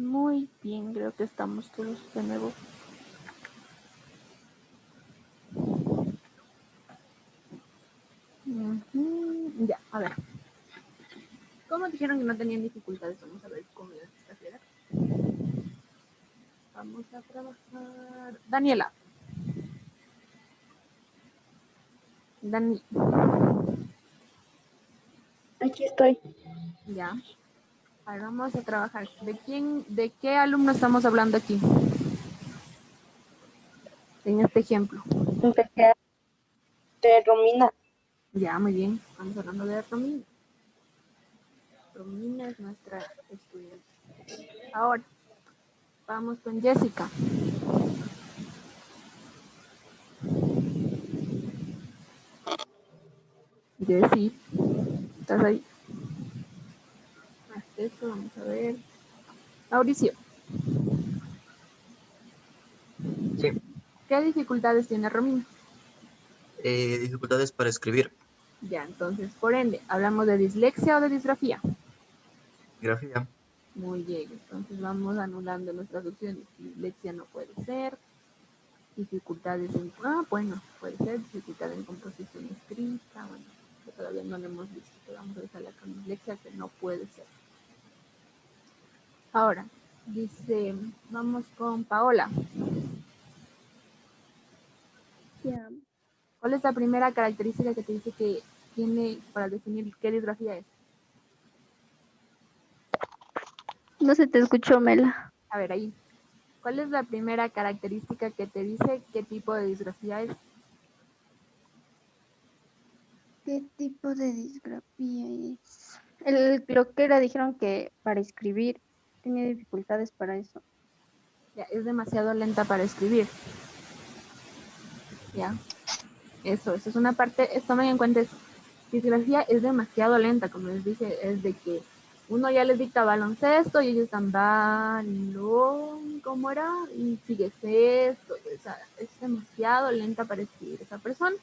Muy bien, creo que estamos todos de nuevo. Ya, a ver. ¿Cómo dijeron que no tenían dificultades? Vamos a ver cómo las está haciendo. Vamos a trabajar. Daniela. Dani. Aquí estoy. Ya. A ver, vamos a trabajar. ¿De qué alumno estamos hablando aquí? En este ejemplo. De Romina. Ya, muy bien. Estamos hablando de Romina. Romina es nuestra estudiante. Ahora, vamos con Jessica. Jessy, ¿estás ahí? Haz esto, vamos a ver. Mauricio. Sí. ¿Qué dificultades tiene Romina? Dificultades para escribir. Ya, entonces, por ende, ¿hablamos de dislexia o de disgrafía? Grafía. Muy bien, entonces vamos anulando nuestras opciones. Dislexia no puede ser. Dificultades en... bueno, puede ser dificultad en composición escrita. Bueno, que todavía no lo hemos visto. Pero vamos a dejarla con dislexia, que no puede ser. Ahora, dice, vamos con Paola. Ya. ¿Cuál es la primera característica que te dice que tiene para definir qué disgrafía es? No se te escuchó, Mela. A ver, ahí. ¿Cuál es la primera característica que te dice qué tipo de disgrafía es? ¿Qué tipo de disgrafía es? Lo que era, dijeron que para escribir tenía dificultades para eso. Ya, es demasiado lenta para escribir. Ya, eso es una parte, tomen en cuenta eso. Disgrafía es demasiado lenta, como les dije, es de que uno ya les dicta baloncesto y ellos están balón, ¿cómo era? Y sigues esto, o sea, es demasiado lenta para escribir esa persona.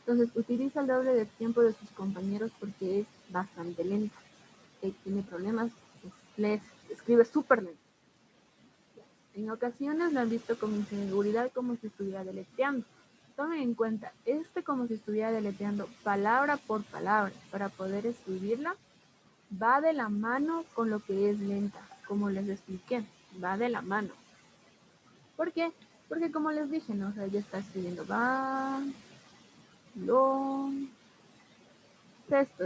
Entonces utiliza el doble del tiempo de sus compañeros porque es bastante lenta. Tiene problemas, les escribe súper lento. En ocasiones lo han visto con inseguridad como si estuviera deletreando. Tomen en cuenta, como si estuviera deletreando palabra por palabra para poder escribirla, va de la mano con lo que es lenta, como les expliqué, va de la mano. ¿Por qué? Porque como les dije, ¿no? O sea, ella está escribiendo va, lo, esto,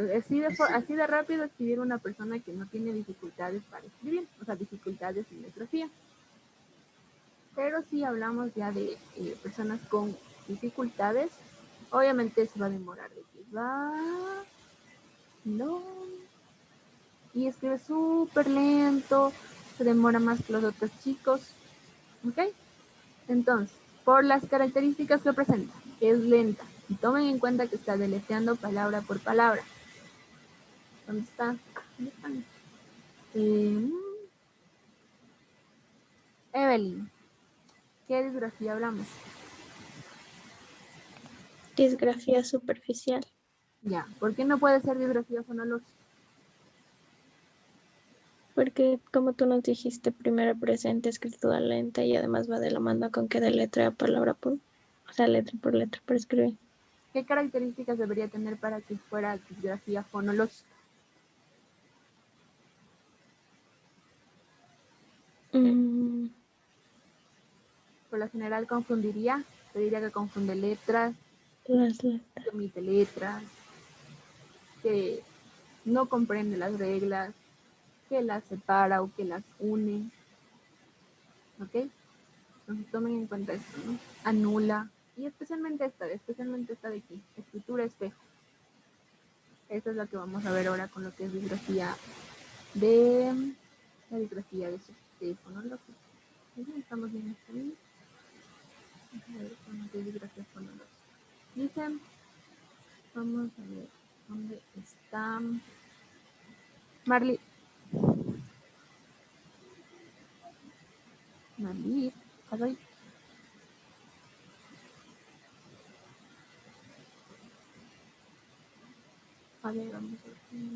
así de rápido escribir una persona que no tiene dificultades para escribir, o sea, dificultades en letrografía. Pero si hablamos ya de personas con dificultades, obviamente se va a demorar de que va, no, y escribe súper lento, se demora más que los otros chicos, ¿ok? Entonces, por las características que presenta, es lenta, y tomen en cuenta que está deletreando palabra por palabra. ¿Dónde está? ¿Dónde están? Evelyn, ¿qué disgrafía hablamos? Disgrafía superficial. Ya, ¿por qué no puede ser disgrafía fonológica? Porque como tú nos dijiste, primero presenta escritura lenta y además va de la mano con que deletrea palabra por, o sea, letra por letra para escribir. ¿Qué características debería tener para que fuera disgrafía fonológica? Por lo general confundiría, te diría que confunde letras, Las letras. que omite letras, que no comprende las reglas, que las separa o que las une, ¿ok? Entonces tomen en cuenta esto, ¿no? Anula, y especialmente esta de aquí, escritura espejo. Esta es la que vamos a ver ahora con lo que es disgrafía de la disgrafía de fonológica. Estamos bien aquí. A ver, con lo que es disgrafía fonológica. Dicen, vamos a ver, ¿dónde está? Marley. Marley, ¿estás ahí? A ver, vamos a ver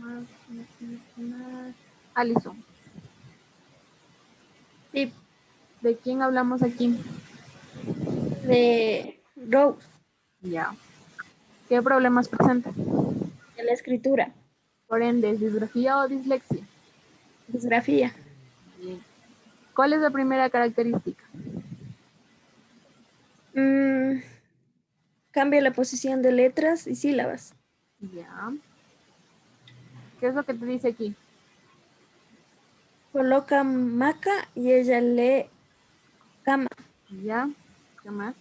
más. Alison. ¿De quién hablamos aquí? De Rose, Ya. ¿Qué problemas presenta? de la escritura, Por ende, ¿disgrafía o dislexia? disgrafía. Bien. ¿Cuál es la primera característica? Mm, cambia la posición de letras y sílabas. Ya. ¿Qué es lo que te dice aquí? Coloca maca y ella lee cama. Ya. ¿Qué más?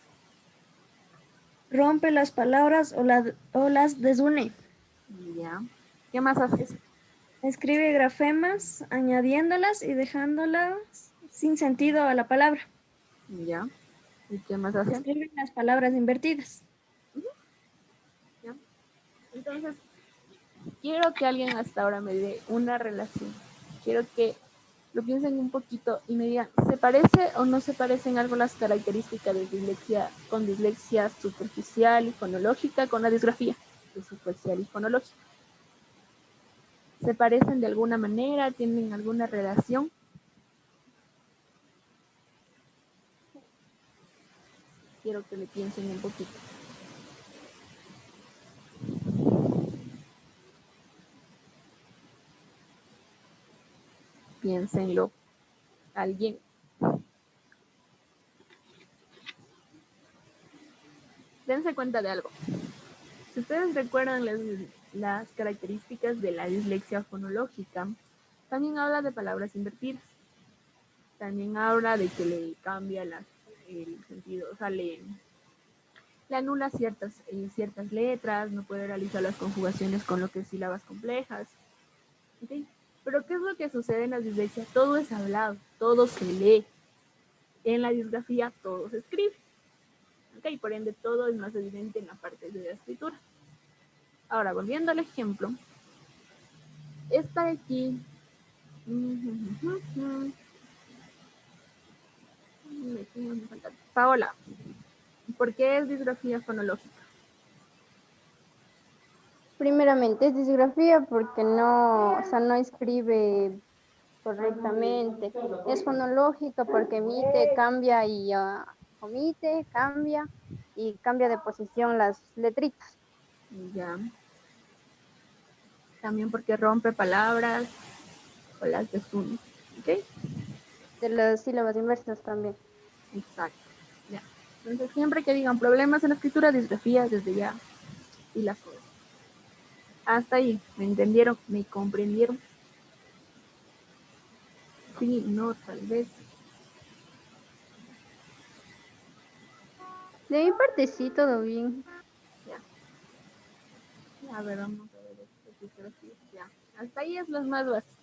Rompe las palabras o las desune. Ya. ¿Qué más hace? Escribe grafemas añadiéndolas y dejándolas sin sentido a la palabra. Ya. ¿Y qué más hace? Escribe las palabras invertidas. Ya. Entonces, quiero que alguien hasta ahora me dé una relación. Quiero que lo piensen un poquito y me digan, ¿se parece o no se parecen algo las características de dislexia con dislexia superficial y fonológica con la disgrafía de superficial y fonológica? ¿Se parecen de alguna manera? ¿Tienen alguna relación? Quiero que le piensen un poquito. Piénsenlo. Alguien. Dense cuenta de algo. Si ustedes recuerdan las características de la dislexia fonológica, también habla de palabras invertidas. También habla de que le cambia el sentido, o sea, le anula ciertas letras, no puede realizar las conjugaciones con lo que es sílabas complejas. ¿Okay? Pero ¿qué es lo que sucede en la dislexia? Todo es hablado, todo se lee. En la disgrafía todo se escribe. ¿Okay? Por ende, todo es más evidente en la parte de la escritura. Ahora, volviendo al ejemplo, esta de aquí. Paola, ¿por qué es disgrafía fonológica? Primeramente es disgrafía porque no, o sea, no escribe correctamente. Es fonológica porque emite, cambia y omite, cambia y cambia de posición las letritas. Ya. También porque rompe palabras o las desune. ¿Ok? De las sílabas inversas también. Exacto. Ya. Entonces, siempre que digan problemas en la escritura, disgrafía desde ya y las cosas. Hasta ahí, ¿me entendieron? ¿Me comprendieron? Sí, no, tal vez. De mi parte sí, todo bien. Ya. A ver, vamos a ver esta disgrafía. Ya. Hasta ahí es lo más básico.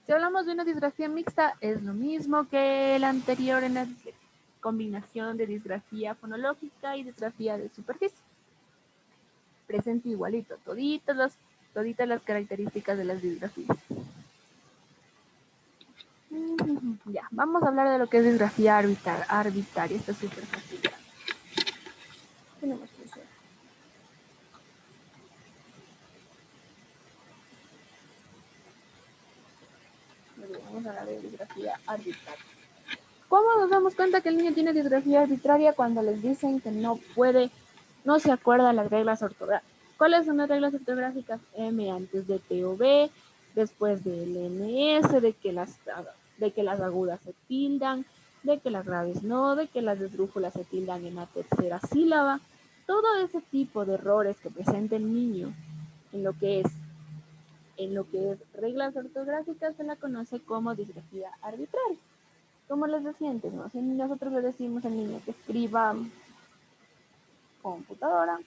Si hablamos de una disgrafía mixta, es lo mismo que el anterior en la combinación de disgrafía fonológica y disgrafía de superficie. Presenta igualito, toditas las características de las disgrafías. Ya, vamos a hablar de lo que es disgrafía arbitraria. Esta es súper fácil. Tenemos que hacer. Vamos a hablar de disgrafía arbitraria. ¿Cómo nos damos cuenta que el niño tiene disgrafía arbitraria cuando les dicen que no puede, no se acuerda las reglas ortográficas? ¿Cuáles son las reglas ortográficas? M antes de T o B, después del NS, de que las agudas se tildan, de que las graves no, de que las esdrújulas se tildan en la tercera sílaba. Todo ese tipo de errores que presenta el niño en lo que es reglas ortográficas se la conoce como disgrafía arbitraria. Como les decía antes, ¿no? Si nosotros le decimos al niño que escriba computadora,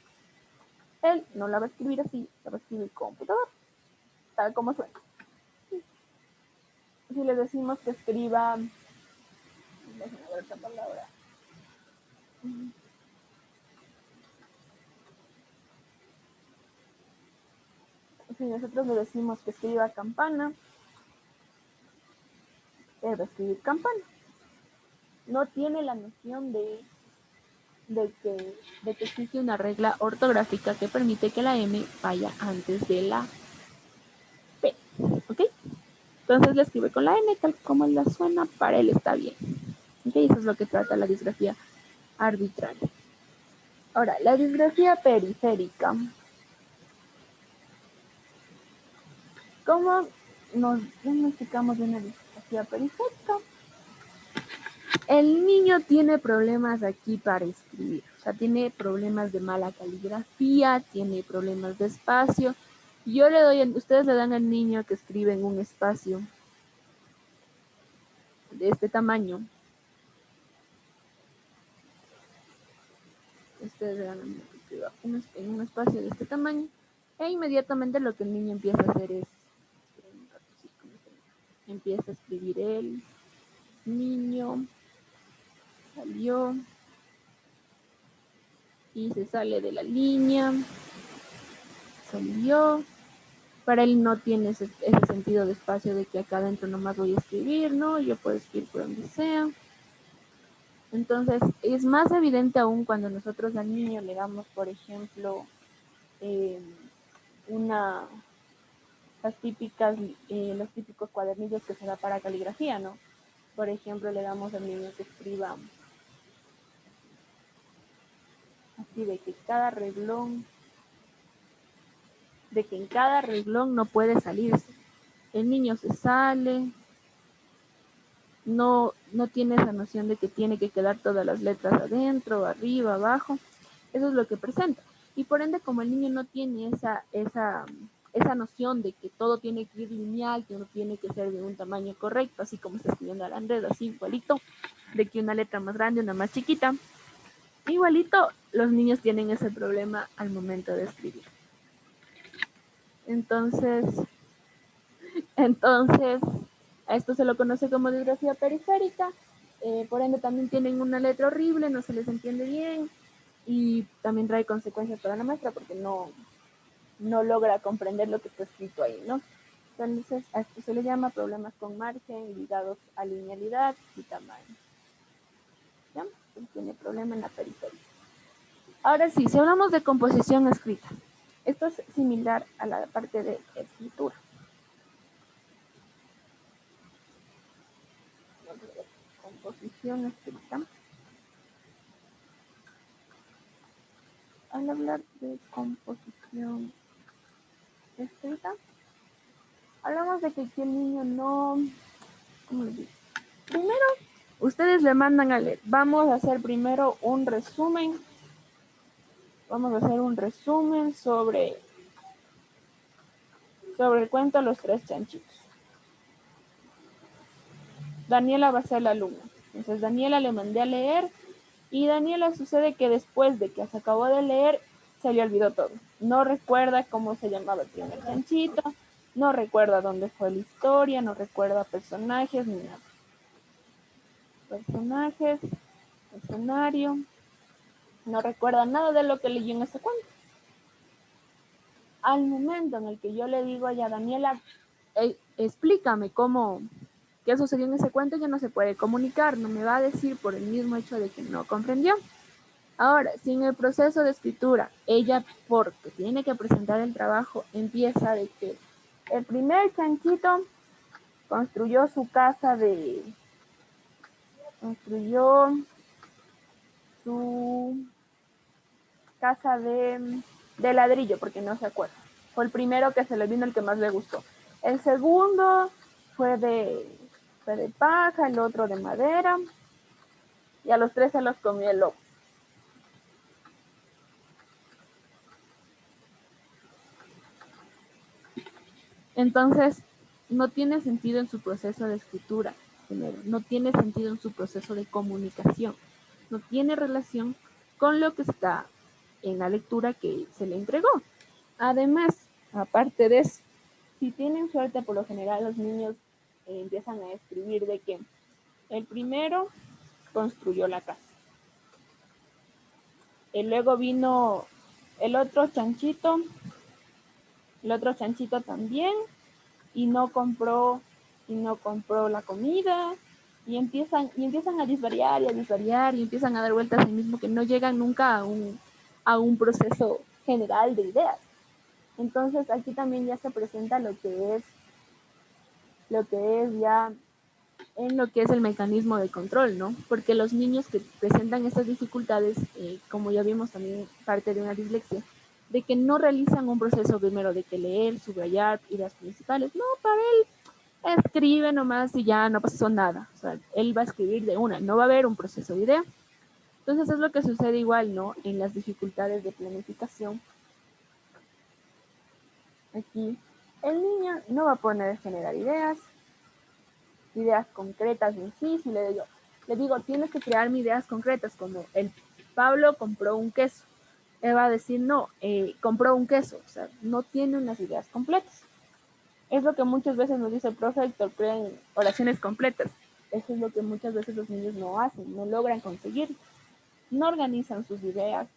él no la va a escribir así, la va a escribir computadora, tal como suena. Si le decimos que escriba, déjenme ver esta palabra. Si nosotros le decimos que escriba campana, él va a escribir campana. No tiene la noción de que existe una regla ortográfica que permite que la M vaya antes de la P. ¿Ok? Entonces le escribe con la N tal como la suena, para él está bien. ¿Ok? ¿ok? Eso es lo que trata la disgrafía arbitraria. Ahora, la disgrafía periférica. ¿Cómo nos diagnosticamos de una disgrafía periférica? El niño tiene problemas aquí para escribir, o sea, tiene problemas de mala caligrafía, tiene problemas de espacio. Yo le doy, ustedes le dan al niño que escribe en un espacio de este tamaño. Ustedes le dan al niño que escriba en un espacio de este tamaño e inmediatamente lo que el niño empieza a hacer es, empieza a escribir el niño salió y se sale de la línea, salió. Para él no tiene ese sentido de espacio de que acá adentro nomás voy a escribir, ¿no? Yo puedo escribir por donde sea. Entonces, es más evidente aún cuando nosotros al niño le damos, por ejemplo, los típicos cuadernillos que se da para caligrafía, ¿no? Por ejemplo, le damos al niño que escriba así de que en cada renglón no puede salirse. El niño se sale, no tiene esa noción de que tiene que quedar todas las letras adentro, arriba, abajo. Eso es lo que presenta. Y por ende, como el niño no tiene esa noción de que todo tiene que ir lineal, que uno tiene que ser de un tamaño correcto, así como está escribiendo Alandred, así igualito, de que una letra más grande, una más chiquita, igualito los niños tienen ese problema al momento de escribir. Entonces, a esto se lo conoce como disgrafía periférica. Por ende, también tienen una letra horrible, no se les entiende bien y también trae consecuencias para la maestra porque no logra comprender lo que está escrito ahí, ¿no? Entonces, a esto se le llama problemas con margen ligados a linealidad y tamaño. ¿Ya? Entonces, tiene problema en la periferia. Ahora sí, si hablamos de composición escrita, esto es similar a la parte de escritura. Composición escrita. Al hablar de composición escrita, hablamos de que aquí el niño no, ¿cómo les digo? Primero, ustedes le mandan a leer. Vamos a hacer primero un resumen. Vamos a hacer un resumen sobre el cuento Los Tres Chanchitos. Daniela va a ser la alumna. Entonces, Daniela le mandé a leer y Daniela sucede que después de que se acabó de leer, se le olvidó todo. No recuerda cómo se llamaba el primer chanchito, no recuerda dónde fue la historia, no recuerda personajes ni nada. Personajes, escenario, no recuerda nada de lo que leyó en ese cuento. Al momento en el que yo le digo a ella, Daniela, explícame qué sucedió en ese cuento, ella no se puede comunicar, no me va a decir por el mismo hecho de que no comprendió. Ahora, si en el proceso de escritura, ella, porque tiene que presentar el trabajo, empieza de que el primer chanchito construyó su casa de ladrillo, porque no se acuerda. Fue el primero que se le vino, el que más le gustó. El segundo fue de paja, el otro de madera, y a los 3 se los comió el lobo. Entonces, no tiene sentido en su proceso de escritura, primero, no tiene sentido en su proceso de comunicación, no tiene relación con lo que está en la lectura que se le entregó. Además, aparte de eso, si tienen suerte, por lo general los niños empiezan a escribir de que el primero construyó la casa. Y luego vino el otro chanchito también, y no compró la comida, y empiezan a disvariar y empiezan a dar vueltas ahí mismo que no llegan nunca a un proceso general de ideas. Entonces aquí también ya se presenta lo que es ya en lo que es el mecanismo de control, ¿no? Porque los niños que presentan estas dificultades, como ya vimos también parte de una dislexia, de que no realizan un proceso primero de que leer, subrayar ideas principales. No, para él escribe nomás y ya no pasó nada. O sea, él va a escribir de una, no va a haber un proceso de idea. Entonces es lo que sucede igual, ¿no? En las dificultades de planificación. Aquí el niño no va a poder generar ideas concretas en sí. Si le digo, tienes que crearme ideas concretas, como el Pablo compró un queso. Él va a decir, no, compró un queso, o sea, no tiene unas ideas completas. Es lo que muchas veces nos dice el profe Héctor, crean oraciones completas. Eso es lo que muchas veces los niños no hacen, no logran conseguir, no organizan sus ideas.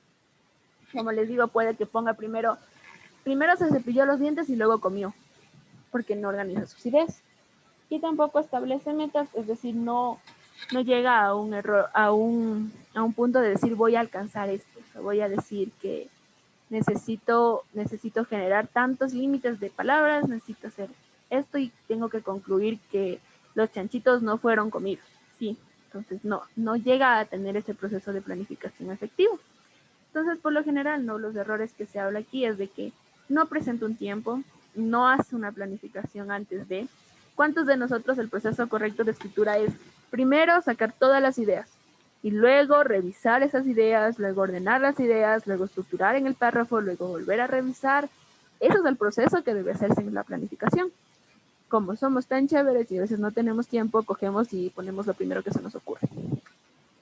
Como les digo, puede que ponga primero se cepilló los dientes y luego comió, porque no organiza sus ideas. Y tampoco establece metas, es decir, no llega a un error, a un punto de decir voy a alcanzar esto, o sea, voy a decir que necesito generar tantos límites de palabras, necesito hacer esto y tengo que concluir que los chanchitos no fueron comidos. Sí, entonces no llega a tener ese proceso de planificación efectivo. Entonces, por lo general, ¿no? Los errores que se habla aquí es de que no presenta un tiempo, no hace una planificación antes de. ¿Cuántos de nosotros el proceso correcto de escritura es primero sacar todas las ideas y luego revisar esas ideas, luego ordenar las ideas, luego estructurar en el párrafo, luego volver a revisar? Eso es el proceso que debe hacerse en la planificación. Como somos tan chéveres y a veces no tenemos tiempo, cogemos y ponemos lo primero que se nos ocurre.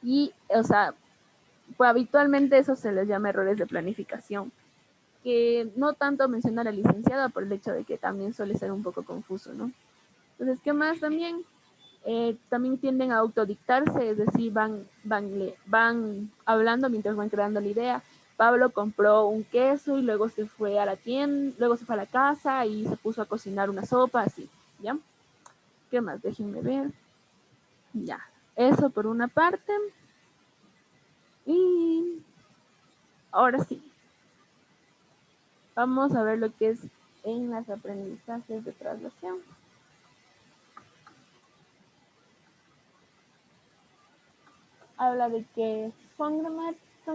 Y, o sea, pues habitualmente eso se les llama errores de planificación, que no tanto menciona la licenciada por el hecho de que también suele ser un poco confuso, ¿no? Entonces, ¿qué más también? También tienden a autodictarse, es decir, van hablando mientras van creando la idea. Pablo compró un queso y luego se fue a la tienda, luego se fue a la casa y se puso a cocinar una sopa, así, ¿ya? ¿Qué más? Déjenme ver. Ya, eso por una parte. Y ahora sí, vamos a ver lo que es en las aprendizajes de traslación. Habla de que son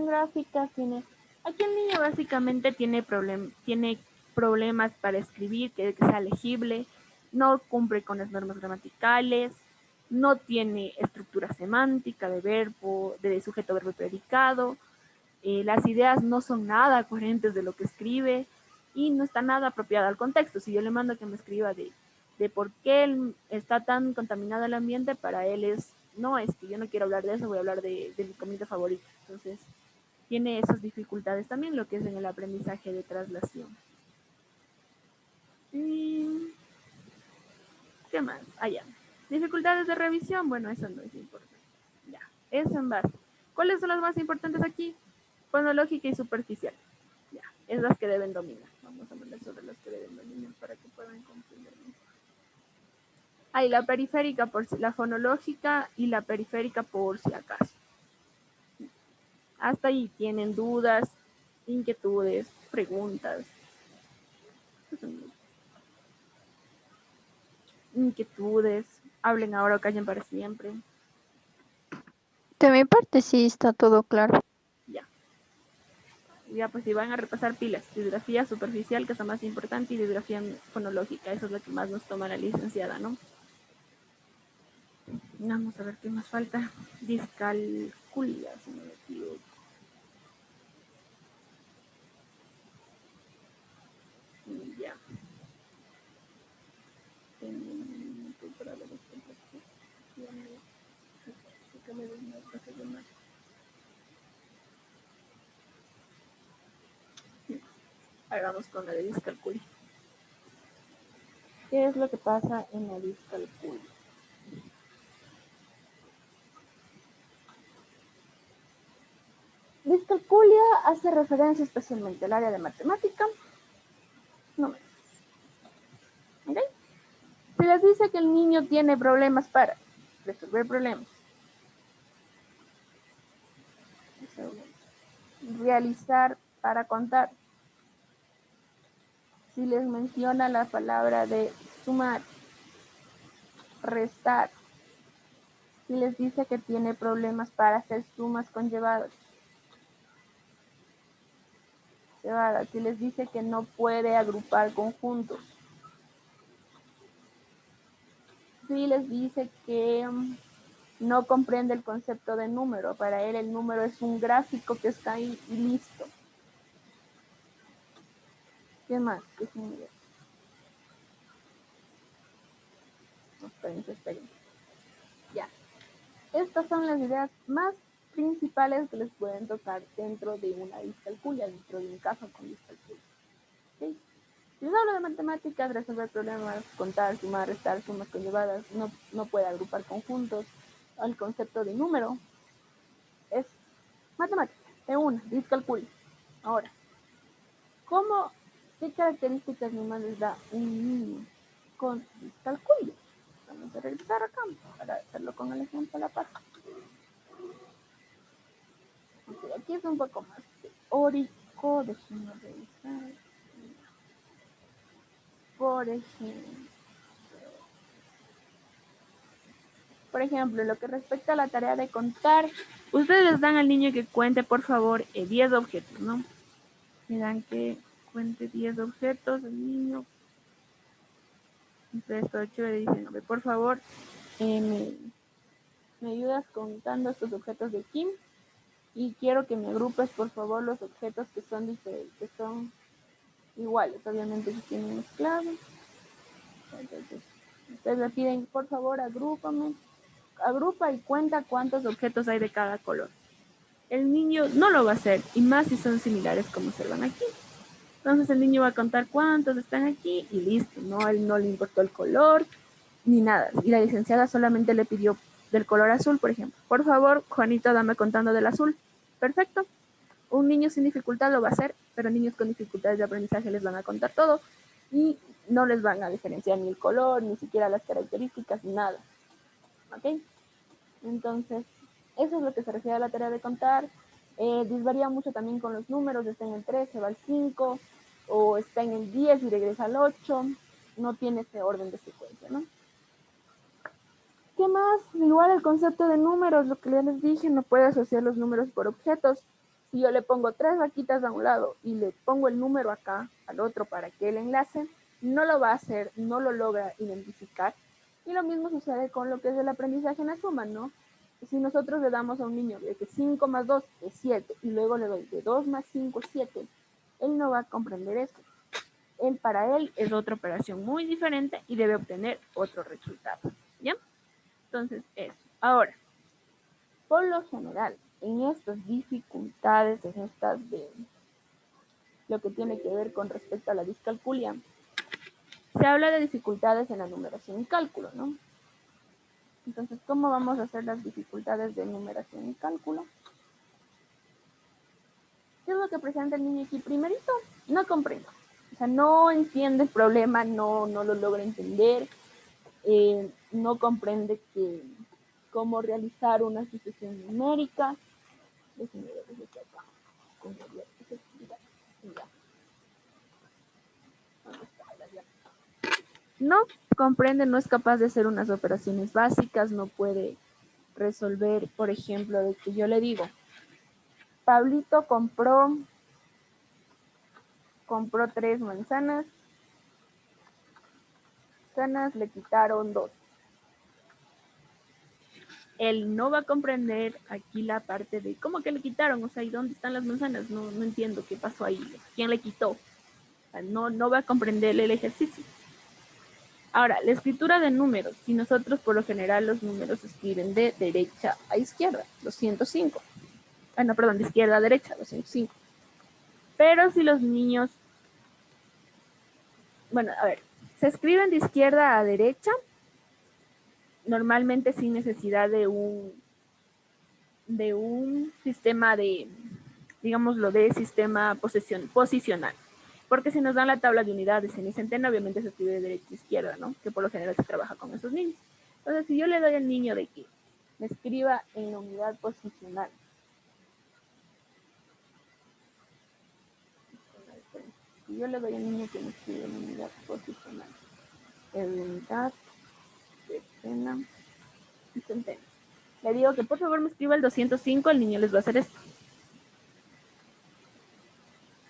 gráficas, aquí el niño básicamente tiene problemas para escribir, que sea legible, no cumple con las normas gramaticales, no tiene estructura semántica de verbo, de sujeto, verbo y predicado, las ideas no son nada coherentes de lo que escribe y no está nada apropiada al contexto. Si yo le mando que me escriba de por qué está tan contaminado el ambiente, para él no, es que yo no quiero hablar de eso, voy a hablar de mi comida favorita. Entonces, tiene esas dificultades también, lo que es en el aprendizaje de traslación. ¿Y qué más? Ya. Dificultades de revisión, bueno, eso no es importante. Ya, eso en base. ¿Cuáles son las más importantes aquí? Fonológica y superficial. Ya, es las que deben dominar. Vamos a hablar sobre las que deben dominar para que puedan comprender mejor. Hay la periférica, la fonológica y la periférica por si acaso. Hasta ahí tienen dudas, inquietudes, preguntas. Inquietudes, hablen ahora o callen para siempre. De mi parte sí está todo claro. Ya, pues si van a repasar pilas, disgrafía superficial, que es la más importante, y disgrafía fonológica, eso es lo que más nos toma la licenciada, ¿no? Vamos a ver qué más falta. Discalculia, si no me equivoco. Ya. Ahora vamos con la de discalculia. ¿Qué es lo que pasa en la discalculia? Discalculia hace referencia especialmente al área de matemática. No me. ¿Okay? Se les dice que el niño tiene problemas para resolver problemas, realizar para contar. Si les menciona la palabra de sumar, restar, si les dice que tiene problemas para hacer sumas conllevadas. Si les dice que no puede agrupar conjuntos. Si les dice que no comprende el concepto de número. Para él el número es un gráfico que está ahí y listo. ¿Qué más? ¿Qué significa? Esperen. Ya. Estas son las ideas más principales que les pueden tocar dentro de una discalculia, dentro de un caso con discalculia. ¿Okay? Si les hablo de matemáticas, resolver problemas, contar, sumar, restar, sumas conllevadas, no puede agrupar conjuntos, el concepto de número es matemática, de una, discalculia. Ahora, ¿qué características nomás les da un niño con discalculia? Vamos a revisar acá para hacerlo con el ejemplo a la par. Okay, aquí es un poco más teórico, déjenme revisar. Por ejemplo, lo que respecta a la tarea de contar, ustedes les dan al niño que cuente, por favor, 10 objetos, ¿no? Le dan que cuente 10 objetos al niño. Entonces, todo chévere, dicen, por favor, me ayudas contando estos objetos de Kim y quiero que me agrupes, por favor, los objetos que son diferentes, que son iguales, obviamente si tienen mezclados. Entonces, ustedes le piden, por favor, agrupa y cuenta cuántos objetos hay de cada color. El niño no lo va a hacer, y más si son similares como se van aquí. Entonces el niño va a contar cuántos están aquí y listo, ¿no? Él no le importó el color ni nada. Y la licenciada solamente le pidió del color azul, por ejemplo. Por favor, Juanito, dame contando del azul. Perfecto. Un niño sin dificultad lo va a hacer, pero niños con dificultades de aprendizaje les van a contar todo y no les van a diferenciar ni el color, ni siquiera las características, ni nada. ¿Ok? Entonces, eso es lo que se refiere a la tarea de contar. Disvaría mucho también con los números, está en el 3, se va al 5, o está en el 10 y regresa al 8. No tiene ese orden de secuencia, ¿no? ¿Qué más? Igual el concepto de números, lo que ya les dije, no puede asociar los números por objetos. Si yo le pongo 3 vaquitas a un lado y le pongo el número acá al otro para que él enlace, no lo va a hacer, no lo logra identificar. Y lo mismo sucede con lo que es el aprendizaje en la suma, ¿no? Si nosotros le damos a un niño de que 5 más 2 es 7 y luego le doy de 2 más 5 es 7, él no va a comprender esto. Para él es otra operación muy diferente y debe obtener otro resultado, ¿ya? Entonces, eso. Ahora, por lo general, en estas dificultades, en estas de lo que tiene que ver con respecto a la discalculia, se habla de dificultades en la numeración y cálculo, ¿no? Entonces, ¿cómo vamos a hacer las dificultades de numeración y cálculo? ¿Qué es lo que presenta el niño aquí? Primerito, no comprendo. O sea, no entiende el problema, no lo logra entender, no comprende cómo realizar una sucesión numérica. Déjenme ver desde acá. No comprende, no es capaz de hacer unas operaciones básicas, no puede resolver, por ejemplo, de que yo le digo, Pablito compró 3 manzanas, le quitaron 2. Él no va a comprender aquí la parte de cómo que le quitaron, o sea, ¿y dónde están las manzanas? No entiendo qué pasó ahí, quién le quitó. O sea, no va a comprender el ejercicio. Ahora, la escritura de números, si nosotros por lo general los números se escriben de derecha a izquierda, 205. No, perdón, de izquierda a derecha, 205. Pero si los niños, bueno, a ver, se escriben de izquierda a derecha, normalmente sin necesidad de un sistema de, digámoslo, de sistema posicional. Porque si nos dan la tabla de unidades en y centena, obviamente se escribe de derecha a izquierda, ¿no? Que por lo general se trabaja con esos niños. Entonces, si yo le doy al niño de que me escriba en la unidad posicional, si yo le doy al niño que me escribe en unidad posicional, en unidad, decena y centena. le digo que por favor me escriba el 205, el niño les va a hacer esto.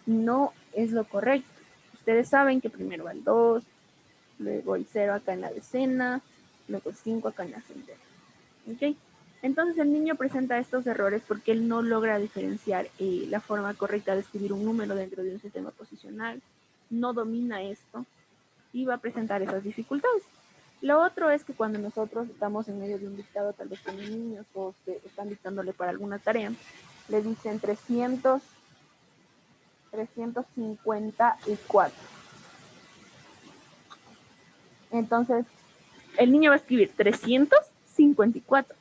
No es lo correcto. Ustedes saben que primero va el 2, luego el 0 acá en la decena, luego el 5 acá en la centena. ¿Ok? Entonces el niño presenta estos errores porque él no logra diferenciar la forma correcta de escribir un número dentro de un sistema posicional, no domina esto y va a presentar esas dificultades. Lo otro es que cuando nosotros estamos en medio de un dictado, tal vez con niños o que están dictándole para alguna tarea, le dicen 354. Entonces, el niño va a escribir 354.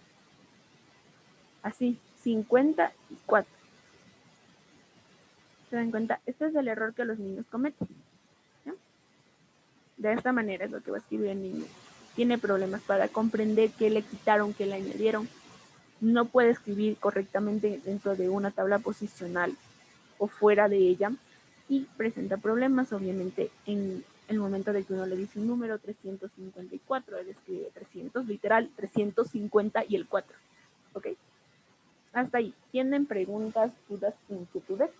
Así, 54. ¿Se dan cuenta? Este es el error que los niños cometen. ¿Sí? De esta manera es lo que va a escribir el niño. Tiene problemas para comprender qué le quitaron, qué le añadieron. No puede escribir correctamente dentro de una tabla posicional o fuera de ella y presenta problemas, obviamente, en el momento de que uno le dice un número 354, él escribe 300, literal, 350 y el 4. ¿Ok? Hasta ahí. ¿Tienen preguntas, dudas, inquietudes?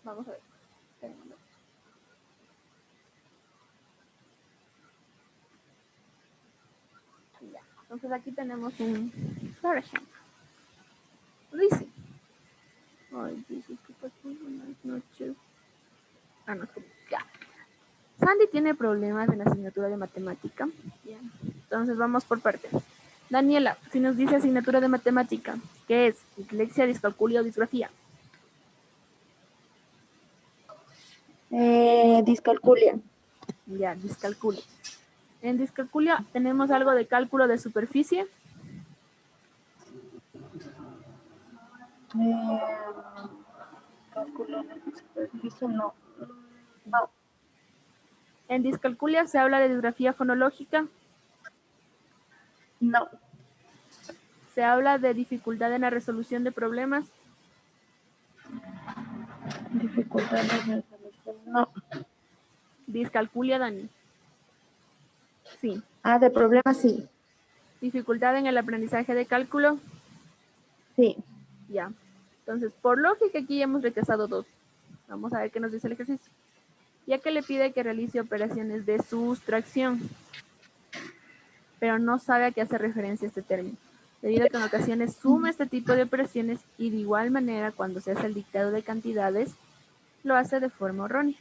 Vamos a ver. Ya. Entonces aquí tenemos un claro ejemplo. Dice, ay, dice que pasó buenas noches. Ah, no, ya. Sandy tiene problemas en la asignatura de matemática. Bien. Entonces vamos por partes. Daniela, si nos dice asignatura de matemática, ¿qué es? Dislexia, discalculia o disgrafía. Discalculia. Ya, discalculia. En discalculia tenemos algo de cálculo de superficie. Cálculo de superficie, no. No, En discalculia se habla de disgrafía fonológica. no. Se habla de dificultad en la resolución de problemas. Dificultades de resolución, no. Discalculia, Dani. Sí. Ah, de problemas, sí. Dificultad en el aprendizaje de cálculo. Sí. Ya. Entonces, por lógica aquí hemos rechazado 2. Vamos a ver qué nos dice el ejercicio. Ya que le pide que realice operaciones de sustracción, pero no sabe a qué hace referencia este término, debido a que en ocasiones suma este tipo de operaciones y de igual manera cuando se hace el dictado de cantidades, lo hace de forma errónea.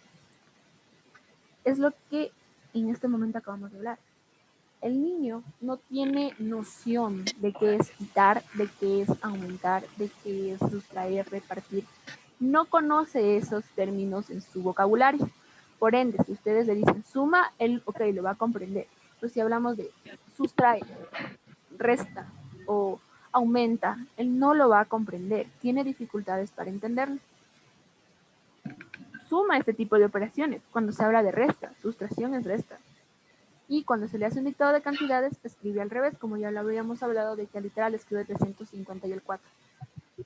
Es lo que en este momento acabamos de hablar. El niño no tiene noción de qué es quitar, de qué es aumentar, de qué es sustraer, repartir. No conoce esos términos en su vocabulario. Por ende, si ustedes le dicen suma, él, ok, lo va a comprender. Pero si hablamos de sustrae, resta o aumenta, él no lo va a comprender. Tiene dificultades para entenderlo. Suma este tipo de operaciones. Cuando se habla de resta, sustracción es resta. Y cuando se le hace un dictado de cantidades, escribe al revés, como ya lo habíamos hablado de que al literal escribe 350 y el 4.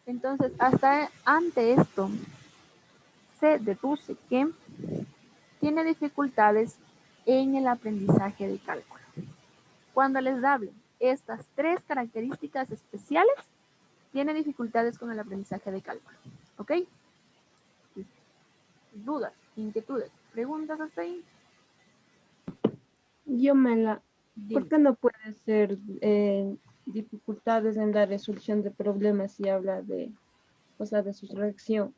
Entonces, hasta ante esto, se deduce que tiene dificultades en el aprendizaje de cálculo. Cuando les hable estas 3 características especiales, tiene dificultades con el aprendizaje de cálculo. ¿Ok? ¿Dudas, inquietudes, preguntas hasta ahí? ¿Por Dime. qué no puede ser dificultades en la resolución de problemas si habla de, o sea, de sustracción?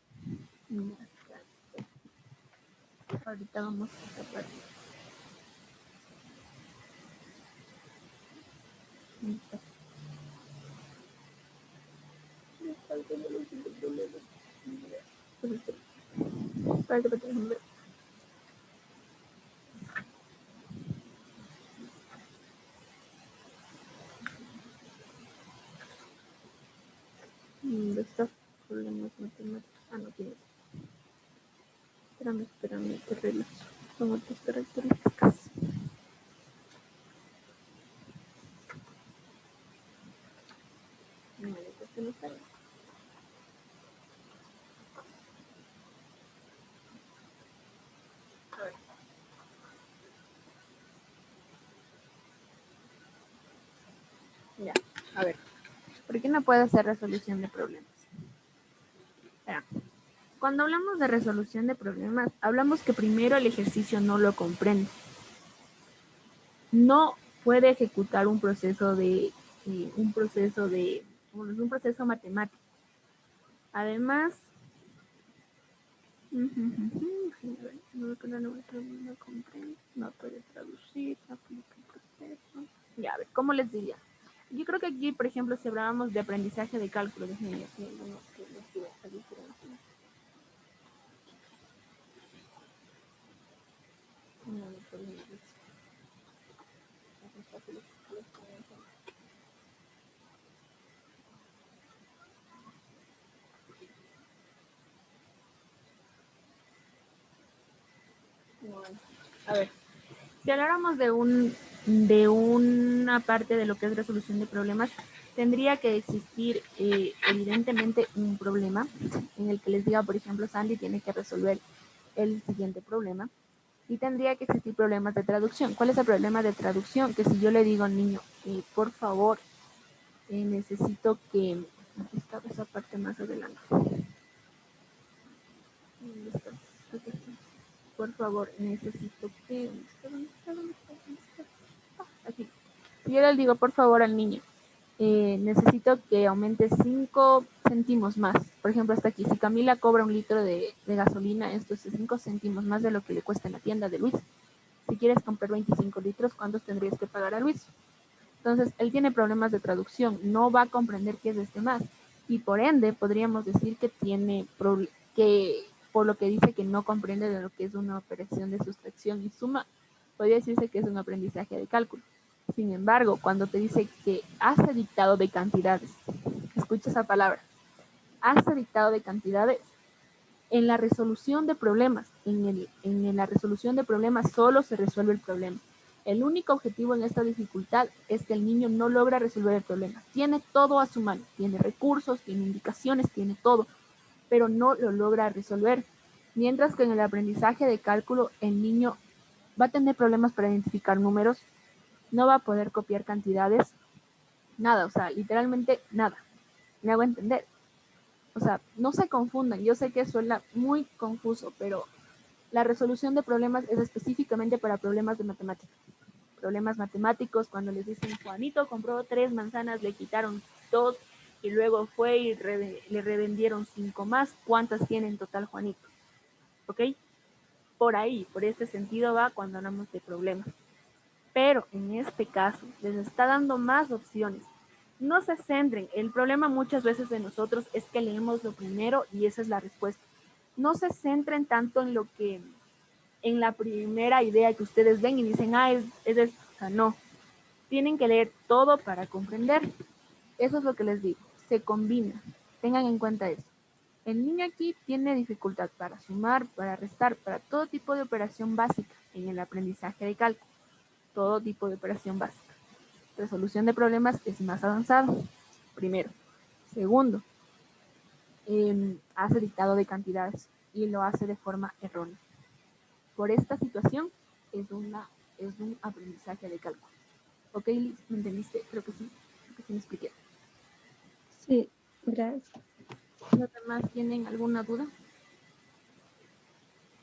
Ahorita vamos a esta parte. Estos problemas matemáticos. Ah, no tiene. Espérame, qué reglas son otras características. ¿Por qué no puede hacer resolución de problemas? Verán, cuando hablamos de resolución de problemas, hablamos que primero el ejercicio no lo comprende. No puede ejecutar un proceso matemático. Además, no puede traducir, no aplica el proceso. Ya, a ver, ¿cómo les diría? Yo creo que aquí, por ejemplo, si hablábamos de aprendizaje de cálculo, déjenme aquí algunos que les digo esta diferencia. No, no puedo ver eso. Bueno, a ver, si habláramos de una parte de lo que es resolución de problemas, tendría que existir evidentemente un problema en el que les diga, por ejemplo, Sandy tiene que resolver el siguiente problema y tendría que existir problemas de traducción. ¿Cuál es el problema de traducción? Que si yo le digo al niño, por favor, necesito que... Aquí está esa parte más adelante. ¿Dónde está? Por favor, necesito que... ¿Dónde está? Aquí. Si yo le digo, por favor, al niño, necesito que aumente 5 céntimos más. Por ejemplo, hasta aquí, si Camila cobra 1 litro de gasolina, esto es 5 céntimos más de lo que le cuesta en la tienda de Luis. Si quieres comprar 25 litros, ¿cuántos tendrías que pagar a Luis? Entonces, él tiene problemas de traducción, no va a comprender qué es este más. Y por ende, podríamos decir que por lo que dice que no comprende de lo que es una operación de sustracción y suma, podría decirse que es un aprendizaje de cálculo. Sin embargo, cuando te dice que hace dictado de cantidades, escucha esa palabra, hace dictado de cantidades, en la resolución de problemas, en la resolución de problemas solo se resuelve el problema. El único objetivo en esta dificultad es que el niño no logra resolver el problema. Tiene todo a su mano, tiene recursos, tiene indicaciones, tiene todo, pero no lo logra resolver. Mientras que en el aprendizaje de cálculo, el niño va a tener problemas para identificar números, no va a poder copiar cantidades, nada, o sea, literalmente nada. Me hago entender. O sea, no se confundan. Yo sé que suena muy confuso, pero la resolución de problemas es específicamente para problemas de matemática. Problemas matemáticos, cuando les dicen, Juanito compró 3 manzanas, le quitaron 2 y luego fue y le revendieron 5 más. ¿Cuántas tiene en total Juanito? ¿Ok? Por ahí, por este sentido va cuando hablamos de problemas. Pero en este caso, les está dando más opciones. No se centren, el problema muchas veces de nosotros es que leemos lo primero y esa es la respuesta. No se centren tanto en la primera idea que ustedes ven y dicen, es esto. O sea, no. Tienen que leer todo para comprender. Eso es lo que les digo, se combina. Tengan en cuenta eso. El niño aquí tiene dificultad para sumar, para restar, para todo tipo de operación básica en el aprendizaje de cálculo. Todo tipo de operación básica. Resolución de problemas es más avanzado, primero. Segundo, hace dictado de cantidades y lo hace de forma errónea. Por esta situación es un aprendizaje de cálculo. ¿Ok, Liz? ¿Me entendiste? Creo que sí me expliqué. Sí, gracias. ¿Los demás tienen alguna duda?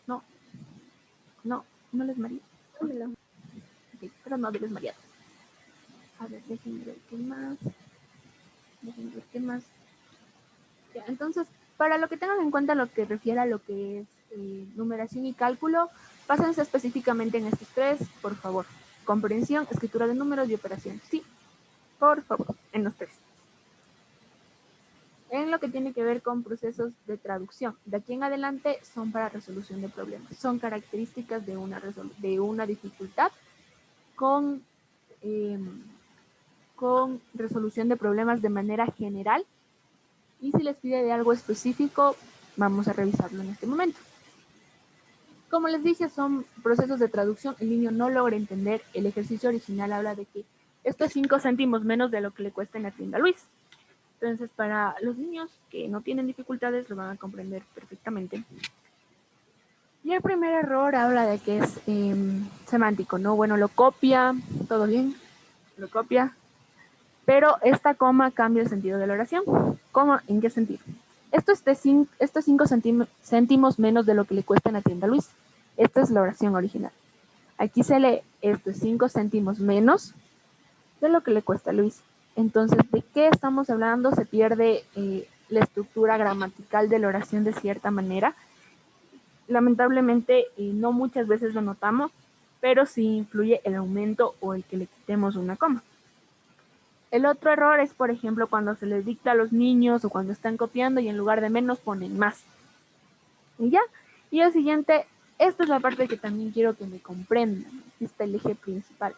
No les maría. Okay, pero no les maría. A ver, déjenme ver qué más. Ya, entonces, para lo que tengan en cuenta lo que refiere a lo que es numeración y cálculo, pásense específicamente en estos 3, por favor. Comprensión, escritura de números y operaciones. Sí, por favor, en los 3. En lo que tiene que ver con procesos de traducción. De aquí en adelante son para resolución de problemas. Son características de una dificultad con resolución de problemas de manera general. Y si les pide de algo específico, vamos a revisarlo en este momento. Como les dije, son procesos de traducción. El niño no logra entender. El ejercicio original habla de que esto es 5 céntimos menos de lo que le cuesta en la tienda Luis. Entonces, para los niños que no tienen dificultades, lo van a comprender perfectamente. Y el primer error habla de que es semántico, ¿no? Bueno, lo copia, todo bien, lo copia, pero esta coma cambia el sentido de la oración. ¿Cómo? ¿En qué sentido? Esto es 5 céntimos menos de lo que le cuesta en la tienda Luis. Esta es la oración original. Aquí se lee, esto es 5 céntimos menos de lo que le cuesta a Luis. Entonces, ¿de qué estamos hablando? Se pierde la estructura gramatical de la oración de cierta manera. Lamentablemente, no muchas veces lo notamos, pero sí influye el aumento o el que le quitemos una coma. El otro error es, por ejemplo, cuando se les dicta a los niños o cuando están copiando y en lugar de menos ponen más. Y ya. Y el siguiente, esta es la parte que también quiero que me comprendan. Este es el eje principal.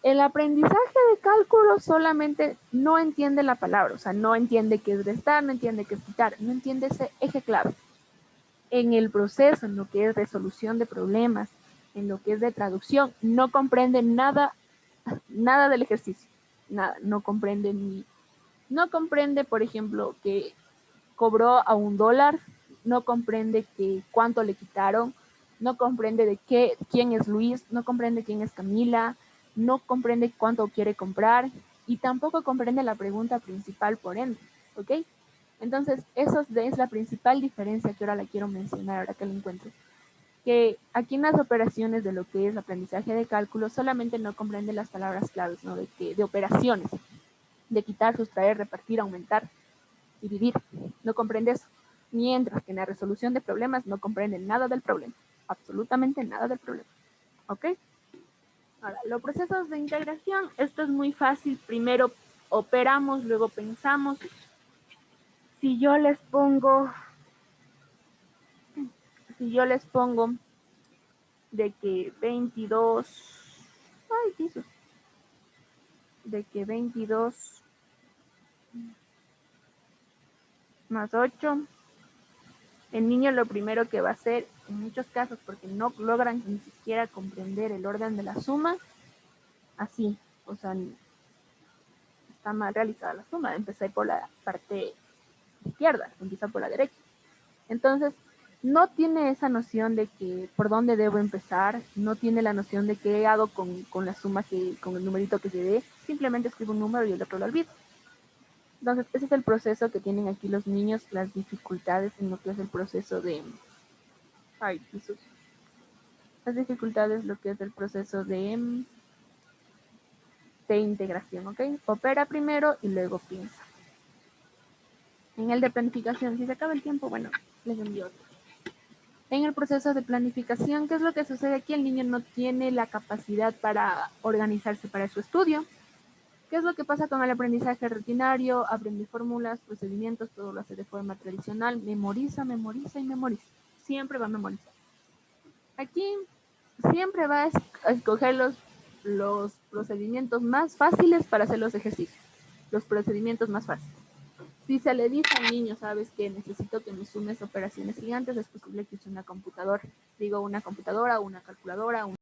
El aprendizaje de cálculo solamente no entiende la palabra, o sea, no entiende qué es restar, no entiende qué es quitar, no entiende ese eje clave. En el proceso, en lo que es resolución de problemas, en lo que es de traducción, no comprende nada del ejercicio, nada, no comprende, por ejemplo, que cobró a $1, no comprende que cuánto le quitaron, no comprende de quién es Luis, no comprende quién es Camila, no comprende cuánto quiere comprar y tampoco comprende la pregunta principal por ende, ¿ok? Entonces, eso es la principal diferencia que ahora la quiero mencionar, ahora que la encuentro. Que aquí en las operaciones de lo que es aprendizaje de cálculo solamente no comprende las palabras claves, ¿no? De operaciones, de quitar, sustraer, repartir, aumentar, dividir. No comprende eso. Mientras que en la resolución de problemas no comprende nada del problema. Absolutamente nada del problema. ¿Ok? Ahora, los procesos de integración, esto es muy fácil. Primero operamos, luego pensamos. Si yo les pongo de que 22, ay, Jesús, de que 22 más 8, el niño lo primero que va a hacer, en muchos casos, porque no logran ni siquiera comprender el orden de la suma, así, o sea, está mal realizada la suma, empecé por la parte izquierda, empieza por la derecha. Entonces, no tiene esa noción de que por dónde debo empezar, no tiene la noción de qué hago con la suma, con el numerito que se dé, simplemente escribo un número y el otro lo olvido. Entonces, ese es el proceso que tienen aquí los niños, las dificultades en lo que es el proceso de... Ay, Jesús. Las dificultades, lo que es el proceso de integración, ¿ok? Opera primero y luego piensa. En el de planificación, si se acaba el tiempo, bueno, les envío otro. En el proceso de planificación, ¿qué es lo que sucede aquí? El niño no tiene la capacidad para organizarse para su estudio. ¿Qué es lo que pasa con el aprendizaje rutinario? Aprende fórmulas, procedimientos, todo lo hace de forma tradicional, memoriza, memoriza y memoriza. Siempre va a memorizar. Aquí siempre va a escoger los procedimientos más fáciles para hacer los ejercicios. Los procedimientos más fáciles. Si se le dice al niño, sabes que necesito que me sumes operaciones gigantes, es posible que use una computadora. Digo, una computadora, una calculadora,